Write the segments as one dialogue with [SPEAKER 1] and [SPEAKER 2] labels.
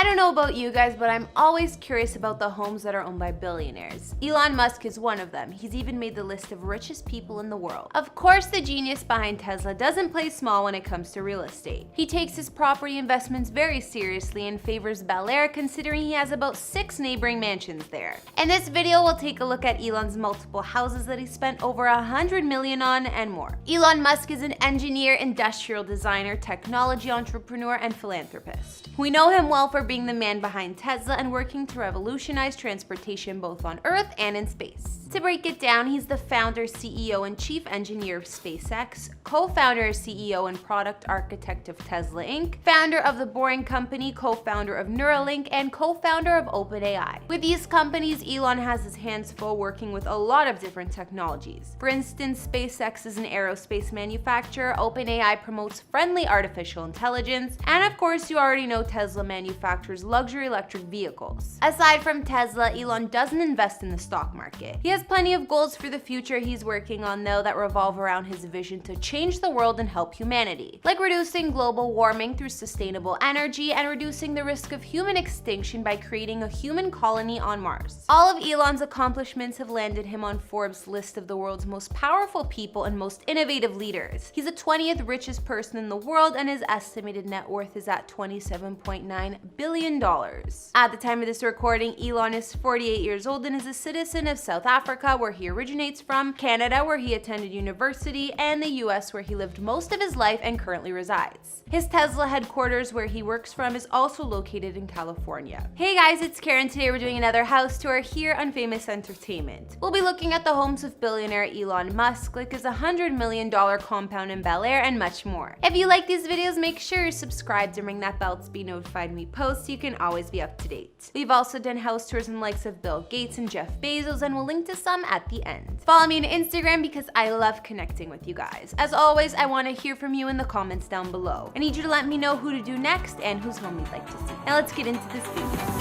[SPEAKER 1] I don't know about you guys, but I'm always curious about the homes that are owned by billionaires. Elon Musk is one of them. He's even made the list of richest people in the world. Of course, the genius behind Tesla doesn't play small when it comes to real estate. He takes his property investments very seriously and favors Bel Air, considering he has about 6 neighboring mansions there. In this video, we'll take a look at Elon's multiple houses that he spent over $100 million on and more. Elon Musk is an engineer, industrial designer, technology entrepreneur, and philanthropist. We know him well for being the man behind Tesla and working to revolutionize transportation both on Earth and in space. To break it down, he's the founder, CEO, and chief engineer of SpaceX, co-founder, CEO, and product architect of Tesla Inc., founder of The Boring Company, co-founder of Neuralink, and co-founder of OpenAI. With these companies, Elon has his hands full working with a lot of different technologies. For instance, SpaceX is an aerospace manufacturer, OpenAI promotes friendly artificial intelligence, and of course, you already know Tesla manufactures luxury electric vehicles. Aside from Tesla, Elon doesn't invest in the stock market. He has plenty of goals for the future he's working on, though, that revolve around his vision to change the world and help humanity, like reducing global warming through sustainable energy and reducing the risk of human extinction by creating a human colony on Mars. All of Elon's accomplishments have landed him on Forbes' list of the world's most powerful people and most innovative leaders. He's the 20th richest person in the world, and his estimated net worth is at $27.9 billion. At the time of this recording, Elon is 48 years old and is a citizen of South Africa, where he originates from, Canada, where he attended university, and the US, where he lived most of his life and currently resides. His Tesla headquarters, where he works from, is also located in California. Hey guys, it's Karen. Today we're doing another house tour here on Famous Entertainment. We'll be looking at the homes of billionaire Elon Musk, like his $100 million compound in Bel Air, and much more. If you like these videos, make sure you're subscribed and ring that bell to be notified when we post so you can always be up to date. We've also done house tours in the likes of Bill Gates and Jeff Bezos, and we'll link to some at the end. Follow me on Instagram because I love connecting with you guys. As always, I want to hear from you in the comments down below. I need you to let me know who to do next and whose home you'd like to see. Now let's get into this video.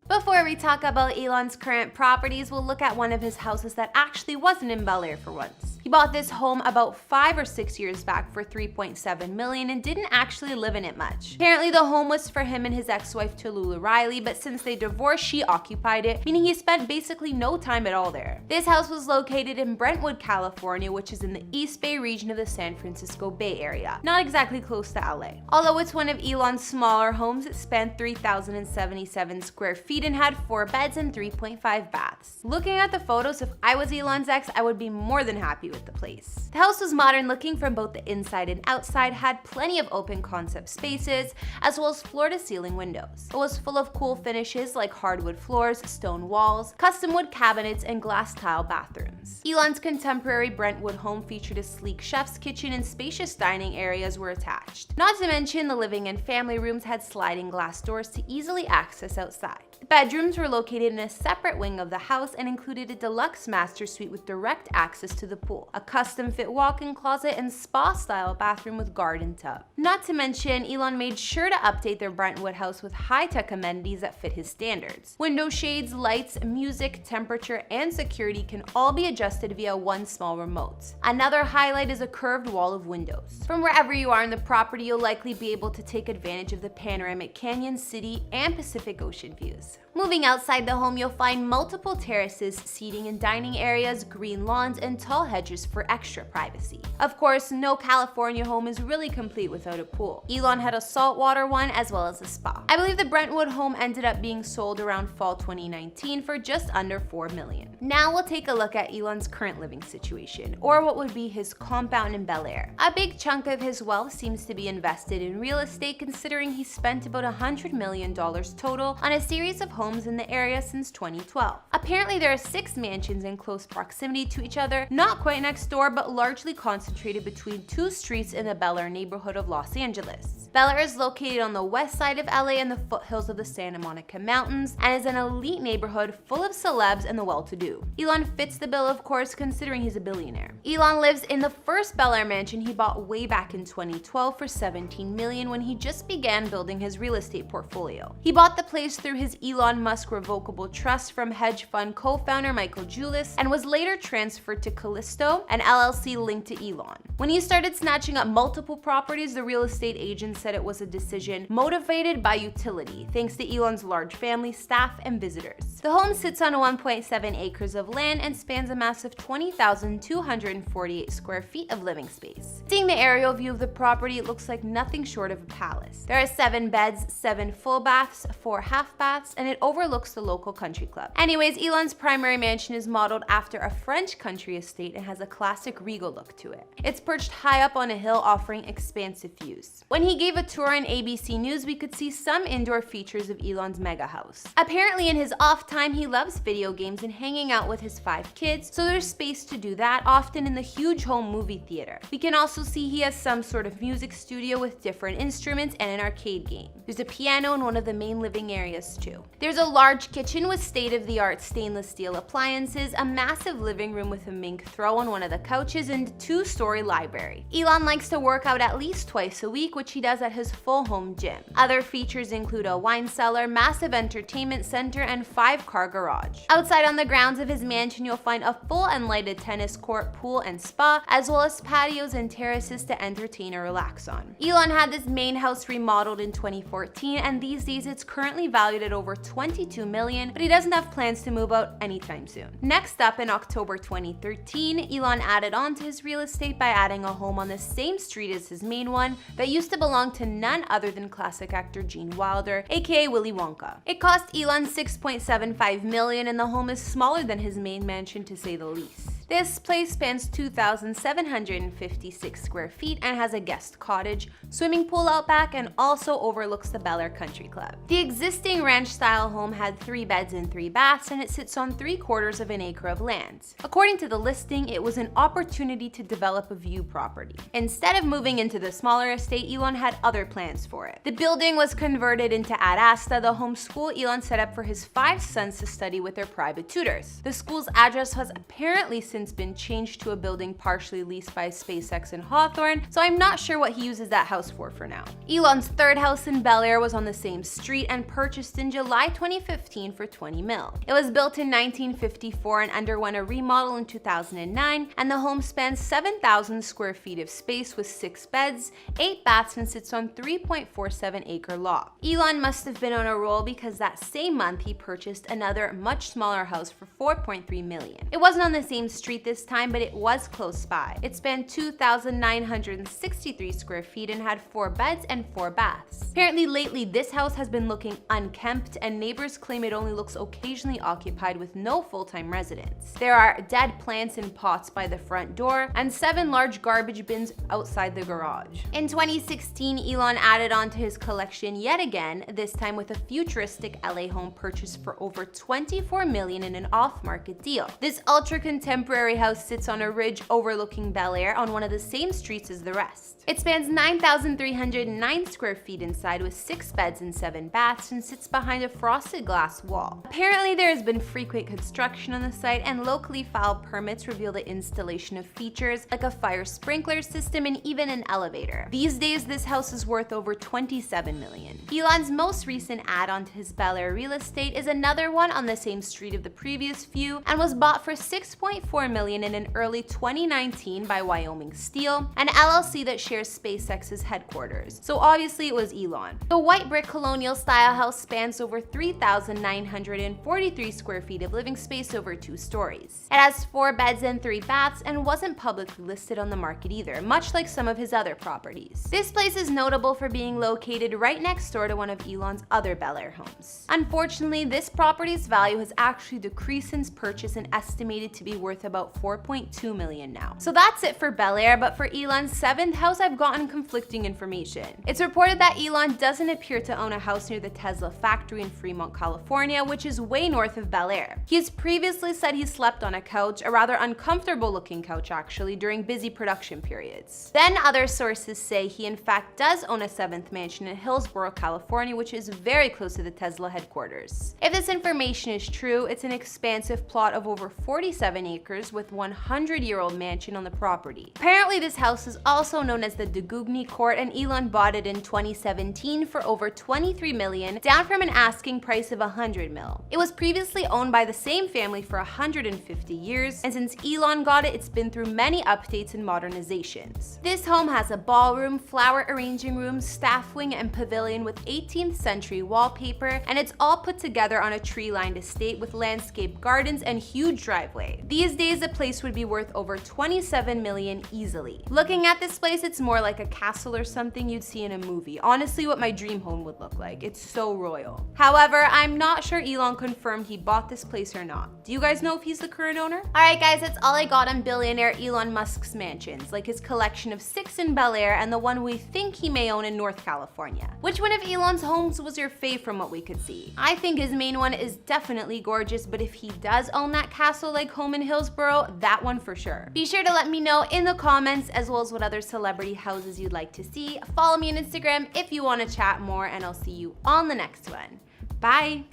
[SPEAKER 1] Before we talk about Elon's current properties, we'll look at one of his houses that actually wasn't in Bel Air for once. He bought this home about 5 or 6 years back for $3.7 million and didn't actually live in it much. Apparently the home was for him and his ex-wife Tallulah Riley, but since they divorced, she occupied it, meaning he spent basically no time at all there. This house was located in Brentwood, California, which is in the East Bay region of the San Francisco Bay Area, not exactly close to LA. Although it's one of Elon's smaller homes, it spanned 3,077 square feet and had 4 beds and 3.5 baths. Looking at the photos, if I was Elon's ex, I would be more than happy with the place. The house was modern looking from both the inside and outside, had plenty of open concept spaces, as well as floor to ceiling windows. It was full of cool finishes like hardwood floors, stone walls, custom wood cabinets, and glass tile bathrooms. Elon's contemporary Brentwood home featured a sleek chef's kitchen, and spacious dining areas were attached. Not to mention, the living and family rooms had sliding glass doors to easily access outside. The bedrooms were located in a separate wing of the house and included a deluxe master suite with direct access to the pool, a custom-fit walk-in closet, and spa-style bathroom with garden tub. Not to mention, Elon made sure to update their Brentwood house with high-tech amenities that fit his standards. Window shades, lights, music, temperature, and security can all be adjusted via one small remote. Another highlight is a curved wall of windows. From wherever you are in the property, you'll likely be able to take advantage of the panoramic canyon, city, and Pacific Ocean views. Moving outside the home, you'll find multiple terraces, seating and dining areas, green lawns, and tall hedges for extra privacy. Of course, no California home is really complete without a pool. Elon had a saltwater one as well as a spa. I believe the Brentwood home ended up being sold around fall 2019 for just under $4 million. Now we'll take a look at Elon's current living situation, or what would be his compound in Bel Air. A big chunk of his wealth seems to be invested in real estate, considering he spent about $100 million total on a series of homes in the area since 2012. Apparently there are 6 mansions in close proximity to each other, not quite next door, but largely concentrated between 2 streets in the Bel Air neighborhood of Los Angeles. Bel Air is located on the west side of LA in the foothills of the Santa Monica Mountains and is an elite neighborhood full of celebs and the well-to-do. Elon fits the bill, of course, considering he's a billionaire. Elon lives in the first Bel Air mansion he bought way back in 2012 for $17 million when he just began building his real estate portfolio. He bought the place through his Elon Elon Musk Revocable Trust from hedge fund co-founder Michael Julius and was later transferred to Callisto, an LLC linked to Elon. When he started snatching up multiple properties, the real estate agent said it was a decision motivated by utility, thanks to Elon's large family, staff, and visitors. The home sits on 1.7 acres of land and spans a massive 20,248 square feet of living space. Seeing the aerial view of the property, it looks like nothing short of a palace. There are 7 beds, 7 full baths, 4 half baths, and it overlooks the local country club. Anyways, Elon's primary mansion is modeled after a French country estate and has a classic regal look to it. It's perched high up on a hill, offering expansive views. When he gave a tour on ABC News, we could see some indoor features of Elon's mega house. Apparently, in his off time, he loves video games and hanging out with his 5 kids, so there's space to do that, often in the huge home movie theater. We can also see he has some sort of music studio with different instruments and an arcade game. There's a piano in one of the main living areas too. There's a large kitchen with state-of-the-art stainless steel appliances, a massive living room with a mink throw on one of the couches, and 2-story library. Elon likes to work out at least twice a week, which he does at his full home gym. Other features include a wine cellar, massive entertainment center, and 5-car garage. Outside on the grounds of his mansion, you'll find a full and lighted tennis court, pool, and spa, as well as patios and terraces to entertain or relax on. Elon had this main house remodeled in 2014, and these days it's currently valued at over $22 million, but he doesn't have plans to move out anytime soon. Next up, in October 2013, Elon added on to his real estate by adding a home on the same street as his main one that used to belong to none other than classic actor Gene Wilder, aka Willy Wonka. It cost Elon $6.75 million, and the home is smaller than his main mansion, to say the least. This place spans 2,756 square feet and has a guest cottage, swimming pool out back, and also overlooks the Bel Air Country Club. The existing ranch-style home had 3 beds and 3 baths, and it sits on 3/4 of an acre of land. According to the listing, it was an opportunity to develop a view property. Instead of moving into the smaller estate, Elon had other plans for it. The building was converted into Ad Asta, the home school Elon set up for his 5 sons to study with their private tutors. The school's address has apparently since been changed to a building partially leased by SpaceX in Hawthorne, so I'm not sure what he uses that house for now. Elon's 3rd house in Bel Air was on the same street and purchased in July 2015 for $20 million. It was built in 1954 and underwent a remodel in 2009, and the home spans 7,000 square feet of space with 6 beds, 8 baths, and sits on 3.47-acre lot. Elon must have been on a roll because that same month he purchased another much smaller house for $4.3 million. It wasn't on the same street this time, but it was close by. It spanned 2,963 square feet and had 4 beds and 4 baths. Apparently lately this house has been looking unkempt, and neighbors claim it only looks occasionally occupied with no full-time residents. There are dead plants in pots by the front door and 7 large garbage bins outside the garage. In 2016, Elon added on to his collection yet again, this time with a futuristic LA home purchased for over $24 million in an off-market deal. This ultra-contemporary house sits on a ridge overlooking Bel Air on one of the same streets as the rest. It spans 9,309 square feet inside with 6 beds and 7 baths and sits behind a frosted glass wall. Apparently there has been frequent construction on the site, and locally filed permits reveal the installation of features like a fire sprinkler system and even an elevator. These days this house is worth over $27 million. Elon's most recent add-on to his Bel Air real estate is another one on the same street of the previous few and was bought for $6.4 million in an early 2019 by Wyoming Steel, an LLC that shares SpaceX's headquarters. So obviously it was Elon. The white brick colonial style house spans over 3,943 square feet of living space over 2 stories. It has 4 beds and 3 baths and wasn't publicly listed on the market either, much like some of his other properties. This place is notable for being located right next door to one of Elon's other Bel Air homes. Unfortunately, this property's value has actually decreased since purchase and estimated to be worth about $4.2 million now. So that's it for Bel Air, but for Elon's 7th house, I've gotten conflicting information. It's reported that Elon doesn't appear to own a house near the Tesla factory in Fremont, California, which is way north of Bel Air. He has previously said he slept on a couch, a rather uncomfortable looking couch actually, during busy production periods. Then other sources say he in fact does own a 7th mansion in Hillsborough, California, which is very close to the Tesla headquarters. If this information is true, it's an expansive plot of over 47 acres investors with 100-year-old mansion on the property. Apparently, this house is also known as the Dugugni Court, and Elon bought it in 2017 for over $23 million, down from an asking price of $100 million. It was previously owned by the same family for 150 years, and since Elon got it, it's been through many updates and modernizations. This home has a ballroom, flower arranging room, staff wing, and pavilion with 18th century wallpaper, and it's all put together on a tree-lined estate with landscape gardens and huge driveway. These days, the place would be worth over $27 million easily. Looking at this place, it's more like a castle or something you'd see in a movie. Honestly, what my dream home would look like. It's so royal. However, I'm not sure Elon confirmed he bought this place or not. Do you guys know if he's the current owner? Alright guys, that's all I got on billionaire Elon Musk's mansions, like his collection of 6 in Bel Air and the one we think he may own in North California. Which one of Elon's homes was your fave from what we could see? I think his main one is definitely gorgeous, but if he does own that castle-like home in Hillsboro, that one for sure. Be sure to let me know in the comments, as well as what other celebrity houses you'd like to see. Follow me on Instagram if you want to chat more, and I'll see you on the next one. Bye!